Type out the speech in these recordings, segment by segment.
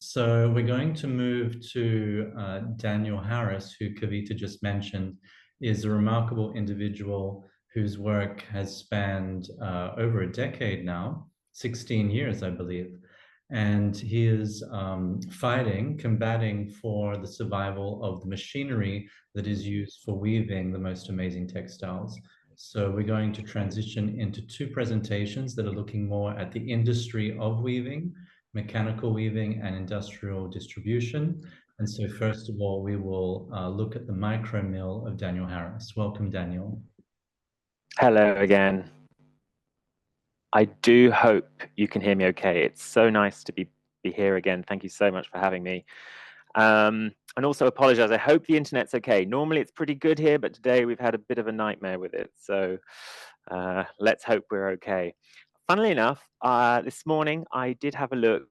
So we're going to move to Daniel Harris, who Kavita just mentioned, is a remarkable individual whose work has spanned over a decade now, 16 years, I believe. And he is combating for the survival of the machinery that is used for weaving the most amazing textiles. So we're going to transition into two presentations that are looking more at the industry of weaving, mechanical weaving, and industrial distribution. And so first of all, we will look at the micro mill of Daniel Harris. Welcome, Daniel. Hello again. I do hope you can hear me okay. It's so nice to be here again. Thank you so much for having me. And also apologize. I hope the internet's okay. Normally it's pretty good here, but today we've had a bit of a nightmare with it. So let's hope we're okay. Funnily enough, this morning I did have a look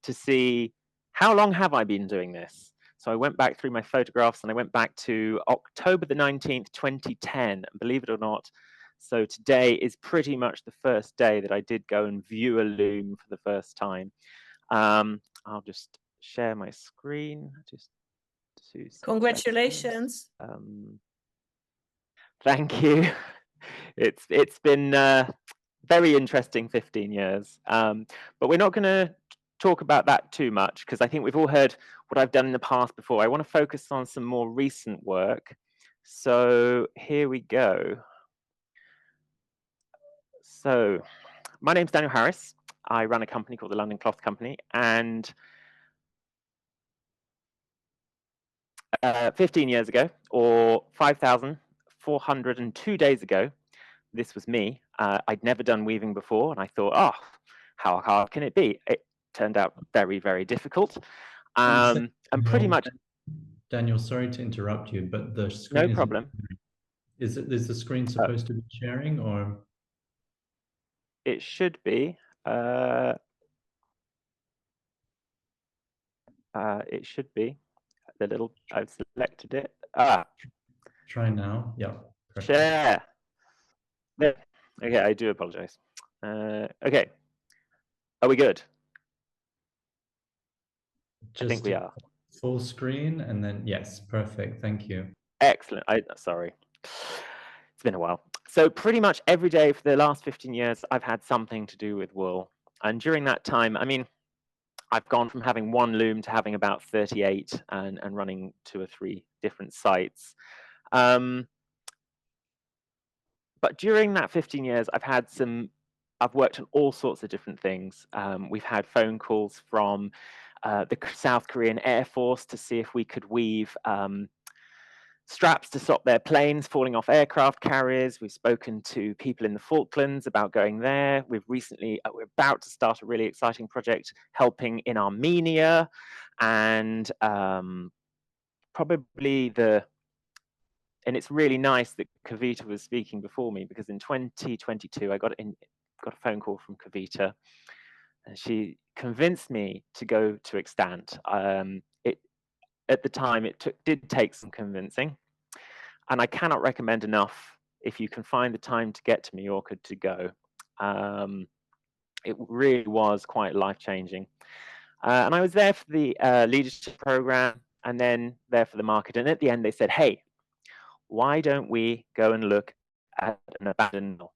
to see how long have I been doing this. So I went back through my photographs and I went back to October the 19th, 2010. And believe it or not, so today is pretty much the first day that I did go and view a loom for the first time. I'll just share my screen. Just 2 seconds. Congratulations. Thank you. It's been very interesting 15 years. But we're not going to talk about that too much because I think we've all heard what I've done in the past before. I want to focus on some more recent work. So here we go. So my name's Daniel Harris. I run a company called the London Cloth Company, and 15 years ago, or 5,402 days ago, this was me. I'd never done weaving before, and I thought, oh, how hard can it be? It turned out very, very difficult. And pretty much... Daniel, sorry to interrupt you, but the screen... No problem. Is the screen supposed to be sharing, or...? It should be. It should be. The little... I've selected it. Try now. Yeah. Perfect. Share. Okay, I do apologize. Okay. Are we good? Just I think we are. Full screen and then, yes, perfect. Thank you. Excellent. Sorry. It's been a while. So pretty much every day for the last 15 years, I've had something to do with wool. And during that time, I mean, I've gone from having one loom to having about 38 and running 2 or 3 different sites. But during that 15 years, I've worked on all sorts of different things. We've had phone calls from the South Korean Air Force to see if we could weave straps to stop their planes falling off aircraft carriers. We've spoken to people in the Falklands about going there. We're about to start a really exciting project helping in Armenia, and and it's really nice that Kavita was speaking before me, because in 2022 I got a phone call from Kavita, and she convinced me to go to Extant. At the time, it did take some convincing, and I cannot recommend enough, if you can find the time to get to Mallorca, to go. It really was quite life-changing. And I was there for the leadership program, and then there for the market. And at the end, they said, hey, why don't we go and look at an abandoned mill?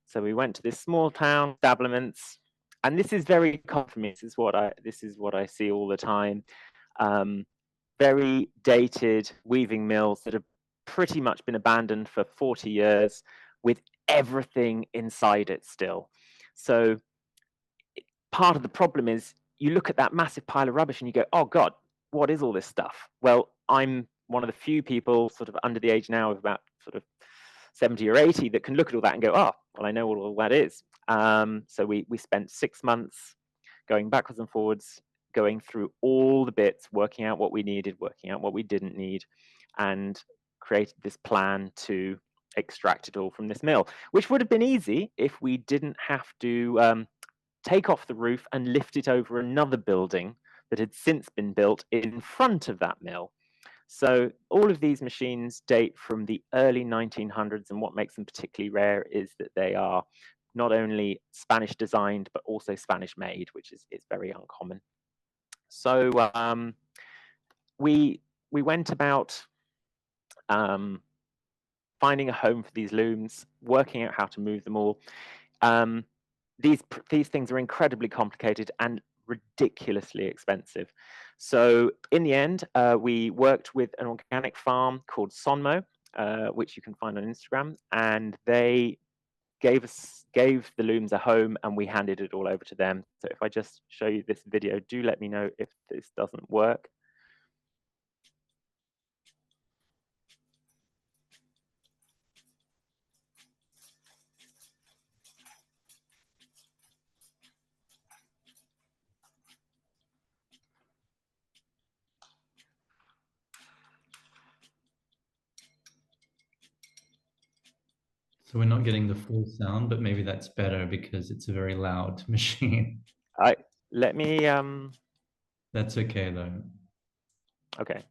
So we went to this small town, Stablements, and this is very common for me. This is what I see all the time. Very dated weaving mills that have pretty much been abandoned for 40 years with everything inside it still. So part of the problem is you look at that massive pile of rubbish and you go, oh God, what is all this stuff? Well, I'm one of the few people sort of under the age now of about sort of 70 or 80 that can look at all that and go, oh, well, I know what all that is. So we spent 6 months going backwards and forwards, going through all the bits, working out what we needed, working out what we didn't need, and created this plan to extract it all from this mill, which would have been easy if we didn't have to take off the roof and lift it over another building that had since been built in front of that mill. So all of these machines date from the early 1900s, and what makes them particularly rare is that they are not only Spanish designed, but also Spanish made, which is very uncommon. So we went about finding a home for these looms, working out how to move them all. These things are incredibly complicated and ridiculously expensive. So in the end, we worked with an organic farm called Sonmo, which you can find on Instagram, and they gave the looms a home, and we handed it all over to them. So if I just show you this video, do let me know if this doesn't work. So we're not getting the full sound, but maybe that's better because it's a very loud machine. Let me That's okay though. okay.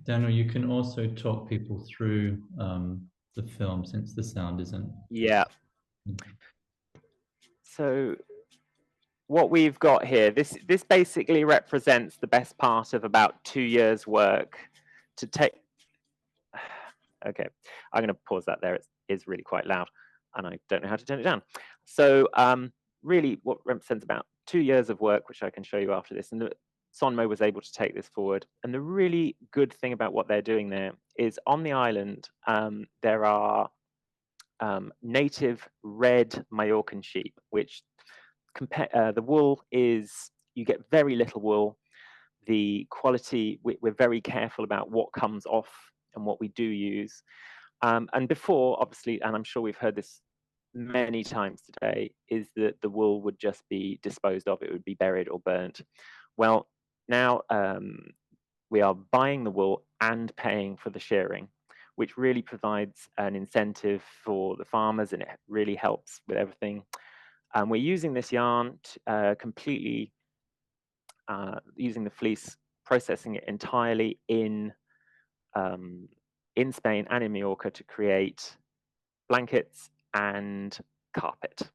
Daniel, you can also talk people through the film since the sound isn't. Yeah. So what we've got here, this basically represents the best part of about 2 years' work to take. Okay, I'm going to pause that there. It is really quite loud, and I don't know how to turn it down. So really, what represents about 2 years of work, which I can show you after this, and Sonmo was able to take this forward. And the really good thing about what they're doing there is on the island, there are native red Mallorcan sheep, which the wool is, you get very little wool. The quality, we're very careful about what comes off and what we do use. And before, obviously, and I'm sure we've heard this many times today, is that the wool would just be disposed of, it would be buried or burnt. Well, now we are buying the wool and paying for the shearing, which really provides an incentive for the farmers, and it really helps with everything. We're using this yarn completely, using the fleece, processing it entirely in Spain and in Majorca to create blankets and carpet.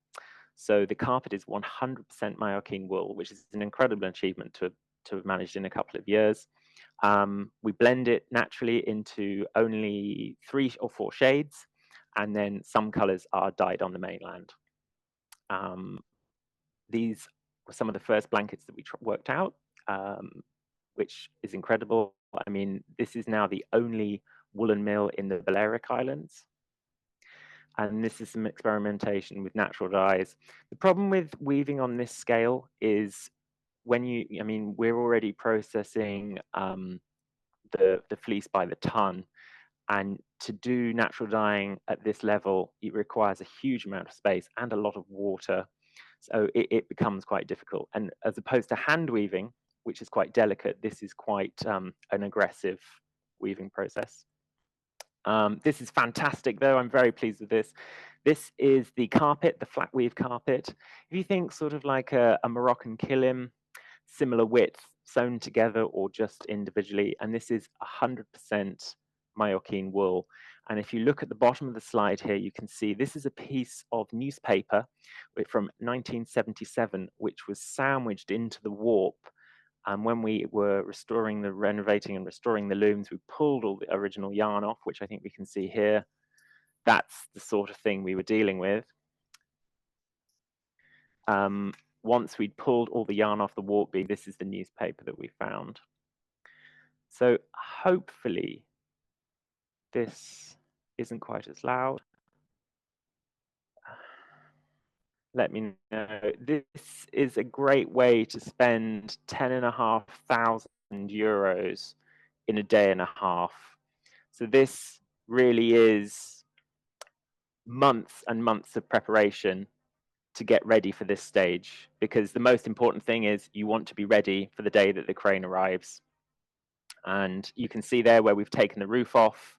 So the carpet is 100% Mallorquin wool, which is an incredible achievement to have managed in a couple of years. We blend it naturally into only 3 or 4 shades, and then some colors are dyed on the mainland. These were some of the first blankets that we worked out, which is incredible. I mean, this is now the only woolen mill in the Balearic Islands. And this is some experimentation with natural dyes. The problem with weaving on this scale is when I mean, we're already processing the fleece by the ton. And to do natural dyeing at this level, it requires a huge amount of space and a lot of water. So it becomes quite difficult. And as opposed to hand weaving, which is quite delicate, this is quite an aggressive weaving process. This is fantastic, though. I'm very pleased with this. This is the carpet, the flat weave carpet. If you think sort of like a Moroccan kilim, similar width, sewn together or just individually, and this is 100% Mallorquin wool. And if you look at the bottom of the slide here, you can see this is a piece of newspaper from 1977, which was sandwiched into the warp. And when we were renovating and restoring the looms, we pulled all the original yarn off, which I think we can see here. That's the sort of thing we were dealing with. once we'd pulled all the yarn off the warp beam, this is the newspaper that we found. So hopefully this isn't quite as loud. Let me know. This is a great way to spend 10,500 euros in a day and a half. So this really is months and months of preparation to get ready for this stage, because the most important thing is you want to be ready for the day that the crane arrives. And you can see there where we've taken the roof off,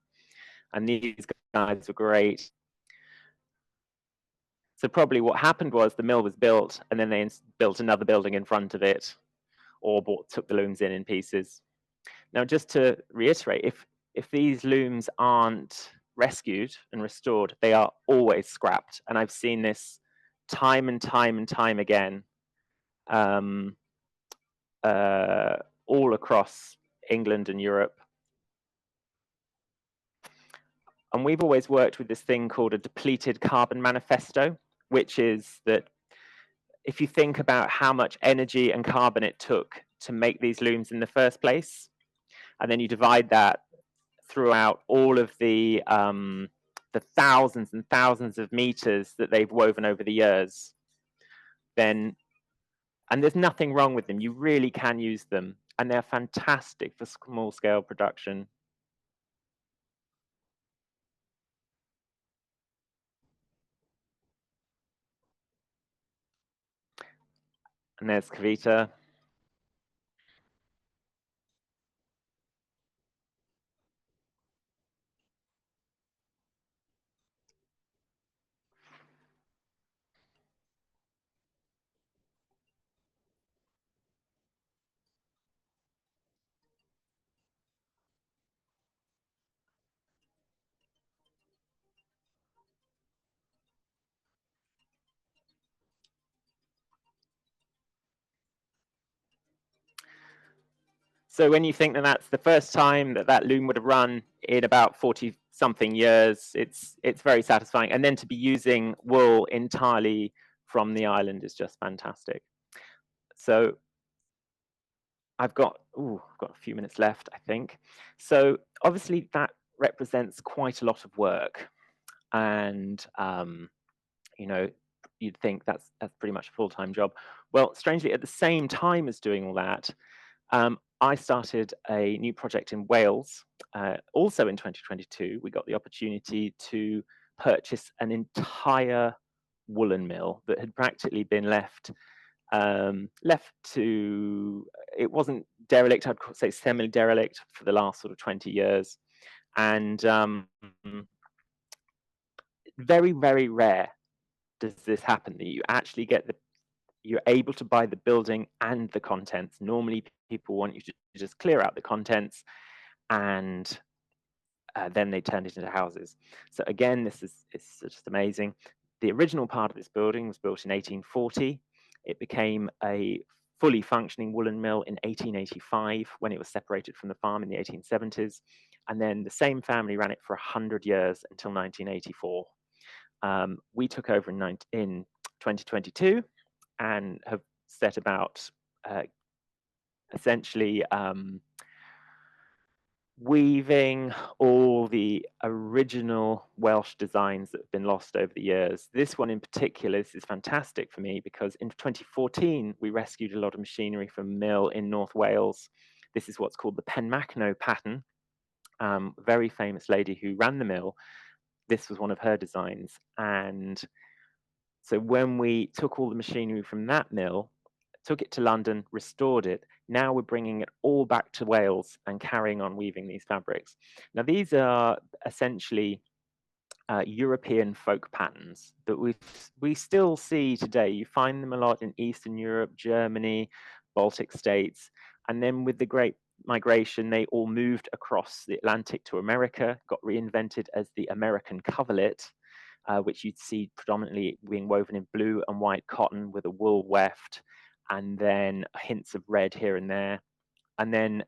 and these guys were great. So probably what happened was the mill was built and then they built another building in front of it, or took the looms in pieces. Now, just to reiterate, if these looms aren't rescued and restored, they are always scrapped. And I've seen this time and time and time again, all across England and Europe. And we've always worked with this thing called a depleted carbon manifesto, which is that if you think about how much energy and carbon it took to make these looms in the first place, and then you divide that throughout all of the thousands and thousands of meters that they've woven over the years, then, and there's nothing wrong with them, you really can use them, and they're fantastic for small scale production. And there's Kavita. So when you think that that's the first time that that loom would have run in about 40 something years, it's very satisfying. And then to be using wool entirely from the island is just fantastic. So I've got a few minutes left, I think. So obviously that represents quite a lot of work, and you know, you'd think that's pretty much a full-time job. Well, strangely, at the same time as doing all that, I started a new project in Wales. Also in 2022, we got the opportunity to purchase an entire woolen mill that had practically been left to, it wasn't derelict, I'd say semi-derelict for the last sort of 20 years. And very, very rare does this happen, that you actually get you're able to buy the building and the contents. Normally people want you to just clear out the contents, and then they turn it into houses. So again, it's just amazing. The original part of this building was built in 1840. It became a fully functioning woolen mill in 1885 when it was separated from the farm in the 1870s. And then the same family ran it for 100 years until 1984. We took over in 2022 and have set about essentially weaving all the original Welsh designs that have been lost over the years. This one in particular, this is fantastic for me because in 2014, we rescued a lot of machinery from a mill in North Wales. This is what's called the Penmachno pattern. Very famous lady who ran the mill. This was one of her designs. And so when we took all the machinery from that mill, took it to London, restored it. Now we're bringing it all back to Wales and carrying on weaving these fabrics. Now these are essentially European folk patterns that we still see today. You find them a lot in Eastern Europe, Germany, Baltic states. And then with the Great Migration, they all moved across the Atlantic to America, got reinvented as the American coverlet, which you'd see predominantly being woven in blue and white cotton with a wool weft, and then hints of red here and there, and then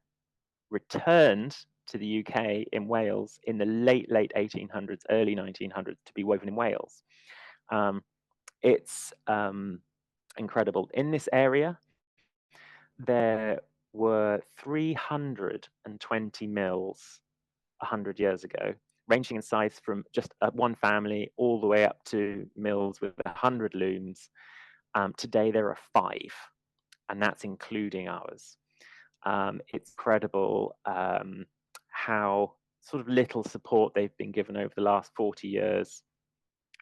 returned to the UK in Wales in the late 1800s, early 1900s to be woven in Wales. It's incredible. In this area, there were 320 mills 100 years ago, ranging in size from just one family all the way up to mills with 100 looms. Today there are 5, and that's including ours. It's incredible how sort of little support they've been given over the last 40 years.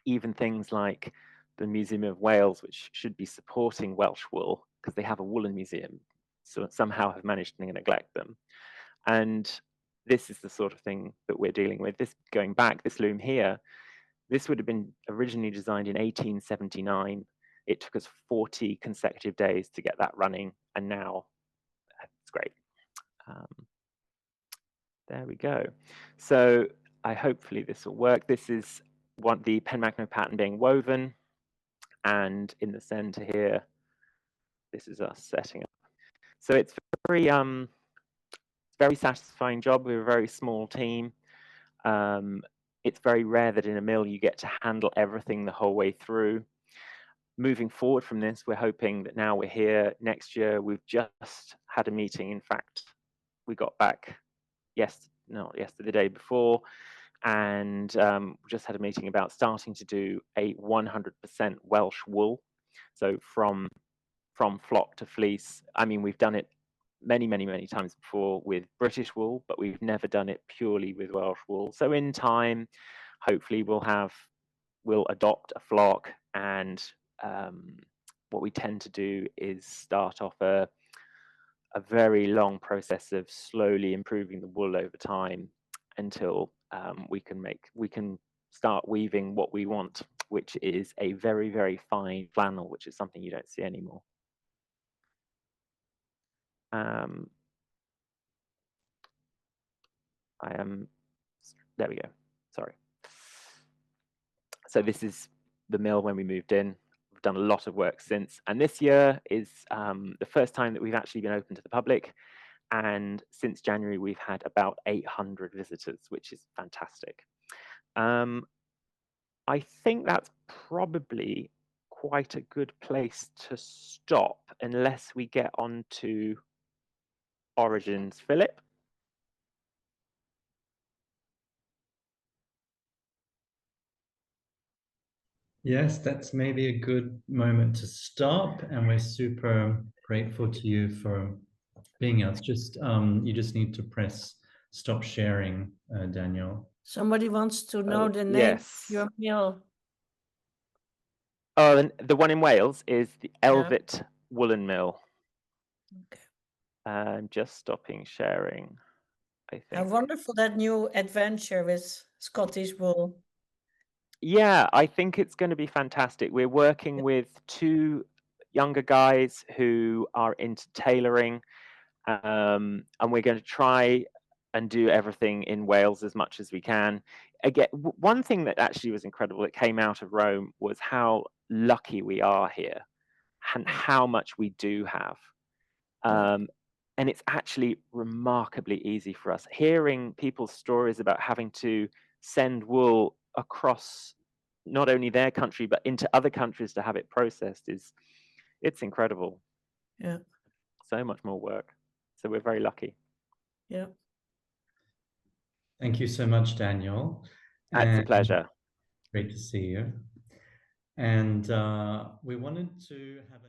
Even things like the Museum of Wales, which should be supporting Welsh wool because they have a woolen museum, so somehow have managed to neglect them. And this is the sort of thing that we're dealing with. This, going back, this loom here, this would have been originally designed in 1879. It took us 40 consecutive days to get that running, and now it's great. There we go. So hopefully this will work. This is the Penmagno pattern being woven, and in the center here, this is us setting up. So it's very satisfying job. We're a very small team. It's very rare that in a mill you get to handle everything the whole way through. Moving forward from this, we're hoping that now we're here next year. We've just had a meeting. In fact, we got back the day before, and we just had a meeting about starting to do a 100% Welsh wool. So from flock to fleece. I mean, we've done it many times before with British wool, but we've never done it purely with Welsh wool. So in time, hopefully we'll adopt a flock, and what we tend to do is start off a very long process of slowly improving the wool over time until we can start weaving what we want, which is a very fine flannel, which is something you don't see anymore. There we go. Sorry. So this is the mill when we moved in. We've done a lot of work since, and this year is the first time that we've actually been open to the public. And since January, we've had about 800 visitors, which is fantastic. I think that's probably quite a good place to stop, unless we get on to origins. Philip? Yes, that's maybe a good moment to stop, and we're super grateful to you for being here. It's just you just need to press stop sharing, Daniel. Somebody wants to know the name Yes. of your mill. Oh, and the one in Wales is the Elvet Woollen Mill. Okay. I'm just stopping sharing, I think. How wonderful that new adventure with Scottish wool. Yeah, I think it's going to be fantastic. We're working with 2 younger guys who are into tailoring, and we're going to try and do everything in Wales as much as we can. Again, one thing that actually was incredible that came out of Rome was how lucky we are here and how much we do have. And it's actually remarkably easy for us. Hearing people's stories about having to send wool across not only their country, but into other countries to have it processed it's incredible. Yeah. So much more work. So we're very lucky. Yeah. Thank you so much, Daniel. It's a pleasure. Great to see you. And we wanted to have a